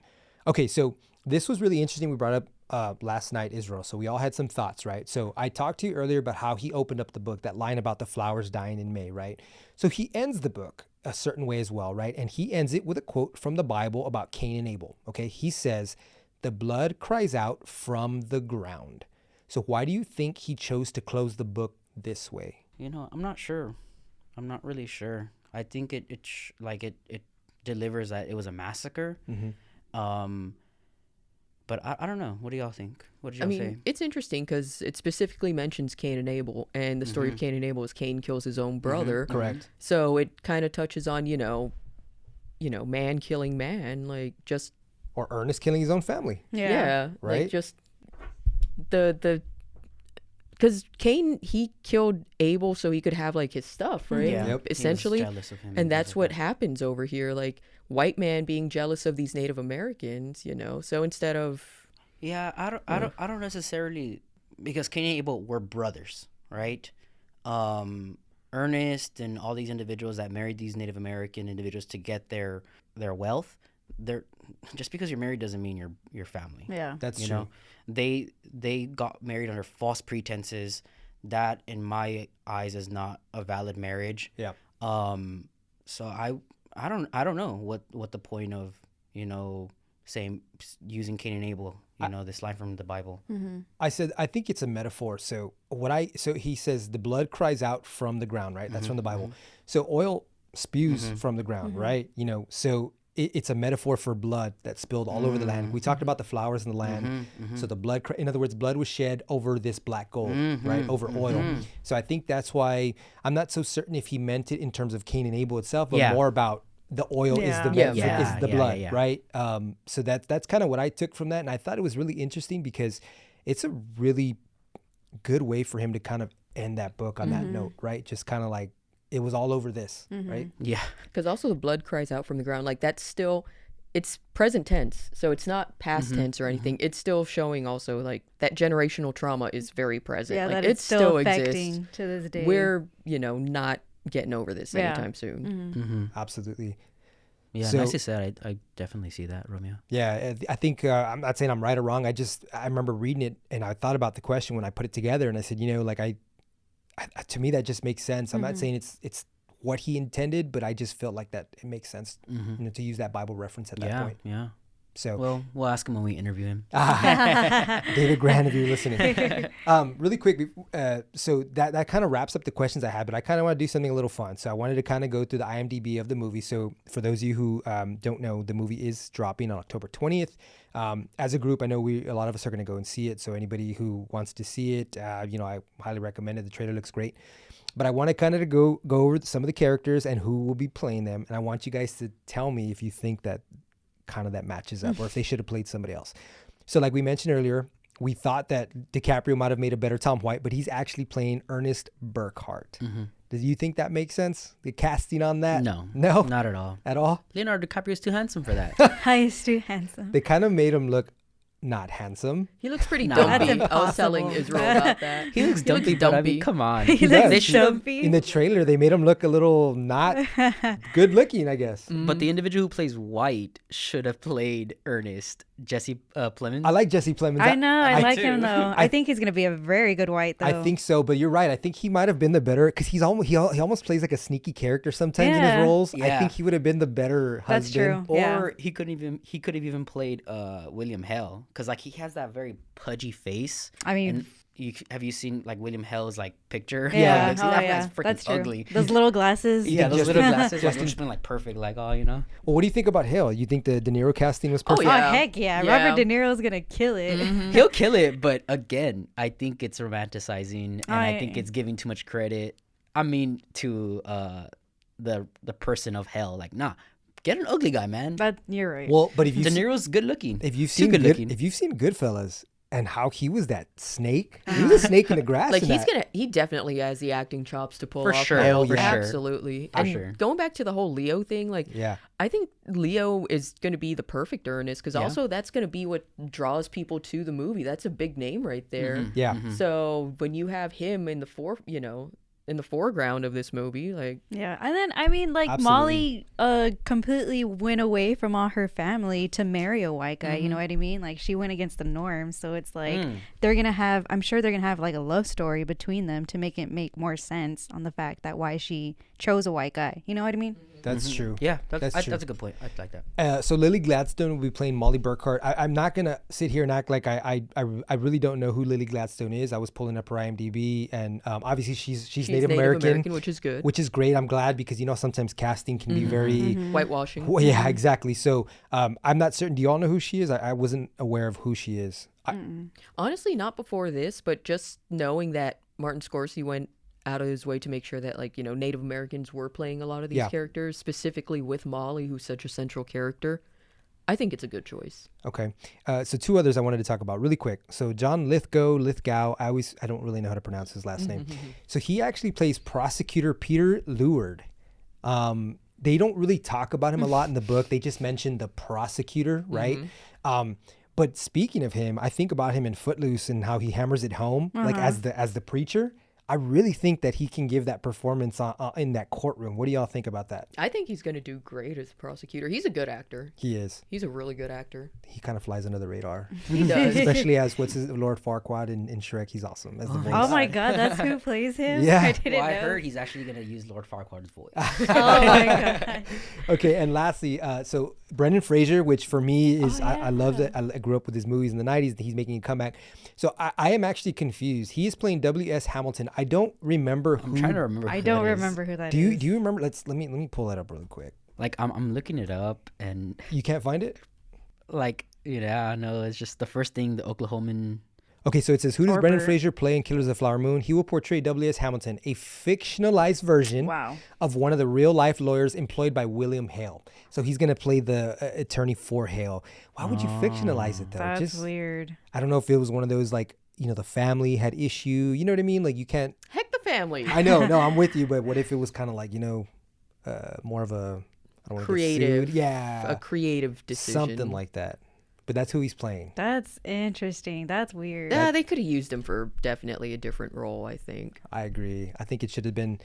Okay, so this was really interesting. We brought up last night Israel, so we all had some thoughts, right? So I talked to you earlier about how he opened up the book, that line about the flowers dying in May, right? So he ends the book a certain way as well, right? And he ends it with a quote from the Bible about Cain and Abel, okay? He says, "The blood cries out from the ground." So why do you think he chose to close the book this way? I'm not sure. I'm not really sure. I think it delivers that it was a massacre. But I don't know. What do y'all think? What did y'all say? It's interesting because it specifically mentions Cain and Abel, and the story of Cain and Abel is Cain kills his own brother. Correct. So it kind of touches on, man killing man, like just Or Ernest killing his own family. yeah, Right? like just the because Cain, he killed Abel so he could have like his stuff, right? Yeah. Yep. Essentially. He was jealous of him And that's things what like happens over here, like white man being jealous of these Native Americans, So instead of that. Yeah, I don't necessarily, because Cain and Abel were brothers, right? Ernest and all these individuals that married these Native American individuals to get their wealth, just because you're married doesn't mean you're family. Yeah. That's true. They got married under false pretenses. That, in my eyes, is not a valid marriage. Yeah. So I don't know what the point of saying, using Cain and Abel, this line from the Bible. I think it's a metaphor. So he says the blood cries out from the ground, right? That's from the Bible. So oil spews from the ground, right? So it's a metaphor for blood that spilled all over the land. We talked about the flowers in the land. So the blood, in other words, blood was shed over this black gold, right? Over oil. So I think that's why I'm not so certain if he meant it in terms of Cain and Abel itself, but more about the oil is the blood, right? So that's kind of what I took from that. And I thought it was really interesting because it's a really good way for him to kind of end that book on that note, right? Just kind of like, it was all over this, right? Yeah. because also the blood cries out from the ground, like that's still, it's present tense, so it's not past tense or anything. It's still showing also like that generational trauma is very present. Yeah, like that it it's still exists. affecting to this day. We're not getting over this anytime soon. Absolutely. Yeah, So- nicely said. I definitely see that, Romeo. Yeah, I think I'm not saying I'm right or wrong. I remember reading it and I thought about the question when I put it together, and I said, to me that just makes sense. I'm not saying it's what he intended, but I just felt like that it makes sense, to use that Bible reference at that point. Yeah. So Well, we'll ask him when we interview him. David Grann, if you're listening. Really quick, so that kind of wraps up the questions I had, but I kind of want to do something a little fun. So I wanted to kind of go through the IMDb of the movie. So for those of you who don't know, the movie is dropping on October 20th. As a group, I know a lot of us are going to go and see it. So anybody who wants to see it, I highly recommend it. The trailer looks great. But I want to kind of go over some of the characters and who will be playing them. And I want you guys to tell me if you think that kind of that matches up or if they should have played somebody else. So like we mentioned earlier, we thought that DiCaprio might have made a better Tom White, but he's actually playing Ernest Burkhart. Do you think that makes sense? The casting on that? No, No? not at all. At all? Leonardo DiCaprio is too handsome for that. He's too handsome. They kind of made him look not handsome. He looks pretty Nah. dumpy. That's I was telling impossible. Israel about that. He looks dumpy, but I mean, come on. He does. looks They should've- dumpy. In the trailer, they made him look a little not good looking, I guess. But the individual who plays White should have played Ernest, Jesse Plemons. I like Jesse Plemons. I know. I like too. him though. I think he's gonna be a very good White though. I think so, but you're right. I think he might have been the better because he almost plays like a sneaky character sometimes in his Yeah. roles. I Yeah. think he would have been the better That's husband. true. Or Yeah. he could have even played William Hell, because like he has that very pudgy face. I mean, And have you seen like William Hell's like picture? yeah. Like, see, Oh that yeah. guy's freaking That's true. ugly. Those little glasses. Yeah, those Justin- little glasses like, Justin- would just been like perfect, like you know. Well, what do you think about Hale? You think the De Niro casting was Oh, perfect? yeah. Oh heck yeah. Yeah. Robert De Niro's gonna kill it. He'll kill it, but again, I think it's romanticizing, and I think I- it's giving too much credit. I mean, to the person of Hell, like get an ugly guy, man. But you're right. Well, but if you De Niro's good looking. if you've Too seen good good, looking. if you've seen Goodfellas and how he was that snake, he was a snake in the grass. Like in that. he definitely has the acting chops to pull For off. sure, Hale, for sure. absolutely. For And sure. going back to the whole Leo thing, like Yeah. I think Leo is going to be the perfect Ernest because Yeah. also that's going to be what draws people to the movie. That's a big name right there. Yeah. So when you have him in the in the foreground of this movie, like Yeah, and then I mean, like Absolutely. Molly, completely went away from all her family to marry a white guy. You Mm-hmm. know what I mean? Like she went against the norm, so it's like Mm. they're gonna have. I'm sure they're gonna have like a love story between them to make it make more sense on the fact that why she chose a white guy. You know what I mean? That's true. Yeah, That's true. that's a good point. I like that. So Lily Gladstone will be playing Molly Burkhart. I'm not gonna sit here and act like I really don't know who Lily Gladstone is. I was pulling up her IMDb, and obviously she's Native American, which is good. which is great. I'm glad because sometimes casting can be very Whitewashing. well, yeah, exactly. So I'm not certain. Do you all know who she is? I wasn't aware of who she is. Honestly, not before this, but just knowing that Martin Scorsese went out of his way to make sure that Native Americans were playing a lot of these Yeah. characters, specifically with Molly, who's such a central character. I think it's a good choice. Okay. So two others I wanted to talk about really quick. So John Lithgow, I don't really know how to pronounce his last name. So he actually plays prosecutor Peter Leward. They don't really talk about him a lot in the book. They just mention the prosecutor, right? But speaking of him, I think about him in Footloose and how he hammers it home, like as the preacher. I really think that he can give that performance in that courtroom. What do y'all think about that? I think he's going to do great as a prosecutor. He's a good actor. He is. He's a really good actor. He kind of flies under the radar. He does. Especially as Lord Farquaad in Shrek. He's awesome as the voice. Oh my God, that's who plays him. Yeah. I didn't Well, I know. heard he's actually gonna use Lord Farquaad's voice. Oh my God. Okay, and lastly, so Brendan Fraser, which for me is I love that. I grew up with his movies in the 90s. He's making a comeback. So I am actually confused. He is playing W.S. Hamilton. I don't remember I'm trying to remember. I who don't that is. remember who that Do is. you remember? Let me pull that up really quick. Like I'm looking it up, and You can't find it? like I know it's just the first thing the Oklahoman. Okay, so it says, who does Brendan Orbert. Fraser play in Killers of the Flower Moon? He will portray W.S. Hamilton, a fictionalized version Wow. of one of the real-life lawyers employed by William Hale. So he's going to play the attorney for Hale. Why would you fictionalize it, though? That's weird. I don't know if it was one of those, like, the family had issue. You know what I mean? Like, you can't... Heck the family. I know, no, I'm with you, but what if it was kind of like, more of a... I don't wanna get Creative. sued. Yeah. A creative decision. Something like that. But that's who he's playing. That's interesting. That's weird. Yeah, they could have used him for definitely a different role, I think. I agree. I think it should have been...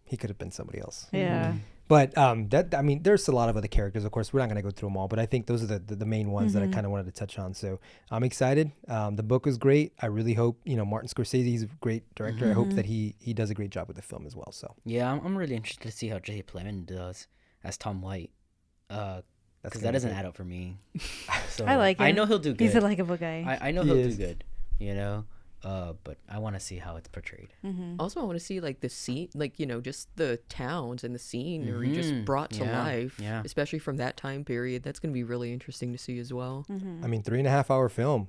he could have been somebody else. Yeah. But there's a lot of other characters. Of course, we're not going to go through them all, but I think those are the main ones that I kind of wanted to touch on. So I'm excited. The book was great. I really hope, Martin Scorsese, he's a great director. I hope that he does a great job with the film as well. So Yeah, I'm really interested to see how Jay Plemons does as Tom White. that's Because gonna that doesn't be add up for me. So I like him. I know he'll do good. He's a likable guy. I know He he'll is. do good. But I want to see how it's portrayed. Also, I want to see like the scene, like just the towns and the scenery just brought to Yeah, life, yeah. especially from that time period. That's going to be really interesting to see as well. 3.5 hour film.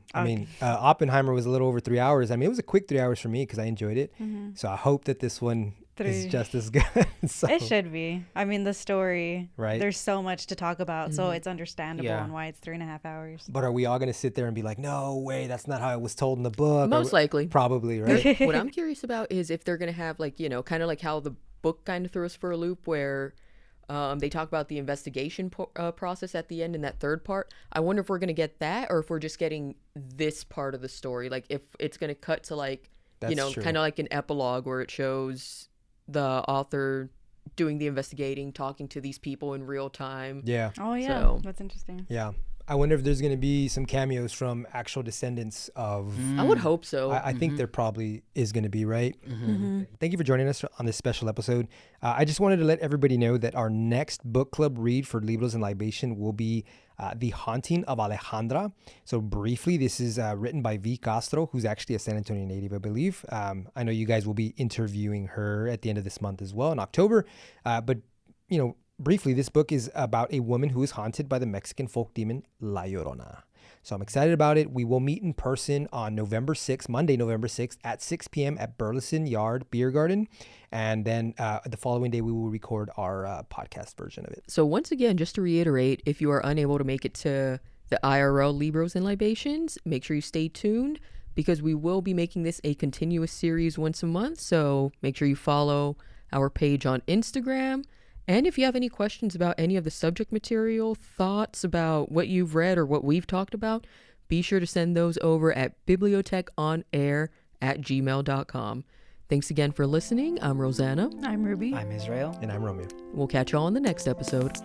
Oppenheimer was a little over 3 hours. It was a quick 3 hours for me because I enjoyed it. So I hope that this one is 3. just as good. So, It should be. I mean, the story, Right. there's so much to talk about, so it's understandable Yeah. on why it's 3.5 hours. but are we all going to sit there and be like, no way, that's not how it was told in the book? Most likely. Probably, right? What I'm curious about is if they're going to have, like, kind of like how the book kind of threw us for a loop where they talk about the investigation process at the end in that third part. I wonder if we're going to get that or if we're just getting this part of the story. Like if it's going to cut to like, That's true. kind of like an epilogue where it shows the author doing the investigating, talking to these people in real time. Yeah. Oh, yeah. So- That's interesting. Yeah. I wonder if there's going to be some cameos from actual descendants of. I would hope so. I think there probably is going to be, right? Mm-hmm. Thank you for joining us on this special episode. I just wanted to let everybody know that our next book club read for Libros and Libation will be The Haunting of Alejandra. So briefly, this is written by V. Castro, who's actually a San Antonio native, I believe. I know you guys will be interviewing her at the end of this month as well in October. But, briefly, this book is about a woman who is haunted by the Mexican folk demon La Llorona. So I'm excited about it. We will meet in person on November 6th, Monday, November 6th at 6 p.m. at Burleson Yard Beer Garden. And then the following day, we will record our podcast version of it. So once again, just to reiterate, if you are unable to make it to the IRL Libros and Libations, make sure you stay tuned because we will be making this a continuous series once a month. So make sure you follow our page on Instagram. And if you have any questions about any of the subject material, thoughts about what you've read or what we've talked about, be sure to send those over at bibliotechonair@gmail.com. Thanks again for listening. I'm Rosanna. I'm Ruby. I'm Israel. And I'm Romeo. We'll catch y'all on the next episode.